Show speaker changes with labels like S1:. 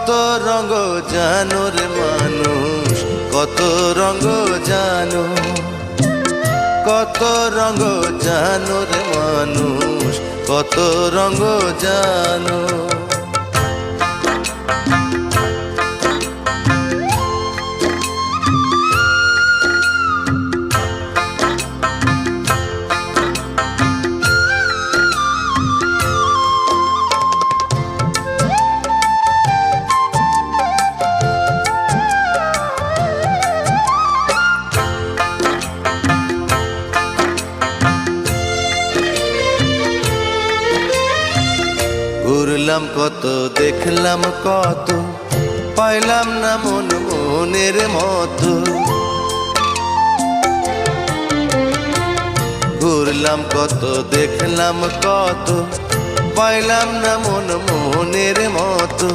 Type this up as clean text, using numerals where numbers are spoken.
S1: কত রঙ জানো রে মানুষ, কত রঙ জানো, কত রঙ জানো রে মানুষ, কত রঙ জানো। ঘুরলাম কত, দেখলাম কত, পাইলাম না মন মনের মতো। ঘুরলাম কত, দেখলাম কত, পাইলাম না মন মনের মতো।